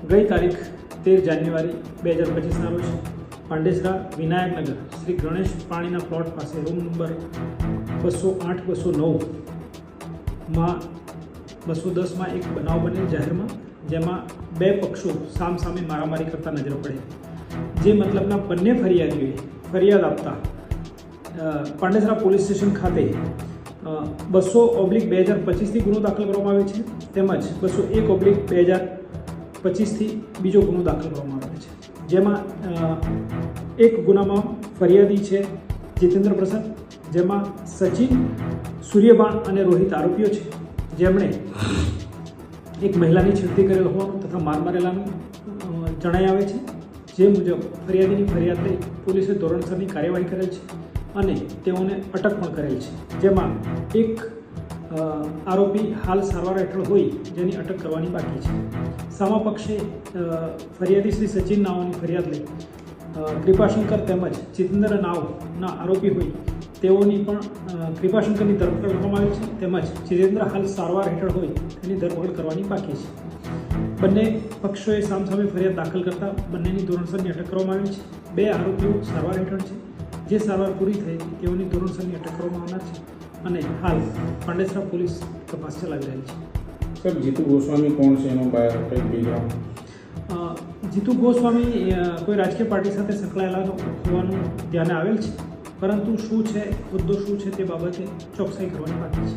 ગઈ તારીખ 13 જાન્યુઆરી 2025ના રોજ પાંડેસરા વિનાયકનગર શ્રી ગણેશ પાણીના પ્લોટ પાસે રૂમ નંબર 208-209માં 210માં એક બનાવ બનેલ જાહેરમાં, જેમાં બે પક્ષો સામસામે મારામારી કરતા નજરે પડે, જે મતલબના બંને ફરિયાદીઓએ ફરિયાદ આપતા પાંડેસરા પોલીસ સ્ટેશન ખાતે 200/2025થી ગુનો દાખલ કરવામાં આવ્યો છે, તેમજ 201/2025થી બીજો ગુનો દાખલ કરવામાં આવ્યો છે, જેમાં એક ગુનામાં ફરિયાદી છે જીતેન્દ્ર પ્રસાદ, જેમાં સચિન, સૂર્યબાણ અને રોહિત આરોપીઓ છે, જેમણે એક મહિલાની છેડતી કરેલ હોવાનું તથા માર મારેલાનું જણાઈ આવે છે, જે મુજબ ફરિયાદીની ફરિયાદ લઈ પોલીસે ધોરણસરની કાર્યવાહી કરેલ છે અને તેઓને અટક પણ કરેલ છે, જેમાં એક આરોપી હાલ સારવાર હેઠળ હોય જેની અટક કરવાની બાકી છે. સામા પક્ષે ફરિયાદી શ્રી સચિન નાઓની ફરિયાદ લઈ કૃપાશંકર તેમજ જીતેન્દ્ર નાવના આરોપી હોય તેઓની પણ કૃપાશંકરની ધરપકડ કરવામાં આવી છે, તેમજ જીતેન્દ્ર હાલ સારવાર હેઠળ હોય તેની ધરપકડ કરવાની બાકી છે. બંને પક્ષોએ સામસામે ફરિયાદ દાખલ કરતા બંનેની ધોરણસરની અટક કરવામાં આવી છે. બે આરોપીઓ સારવાર હેઠળ છે, જે સારવાર પૂરી થઈ તેઓની ધોરણસરની અટક કરવામાં આવનાર છે અને હાલ પાંડેસરા પોલીસ તપાસ ચલાવી રહી છે. સર, જીતુ ગોસ્વામી કોણ છે, એનો કંઈક બેકગ્રાઉન્ડ? જીતુ ગોસ્વામી કોઈ રાજકીય પાર્ટી સાથે સંકળાયેલા હોવાનું ધ્યાને આવેલ છે, પરંતુ શું છે, મુદ્દો શું છે તે બાબતે ચોકસાઈ કરવાની બાકી છે.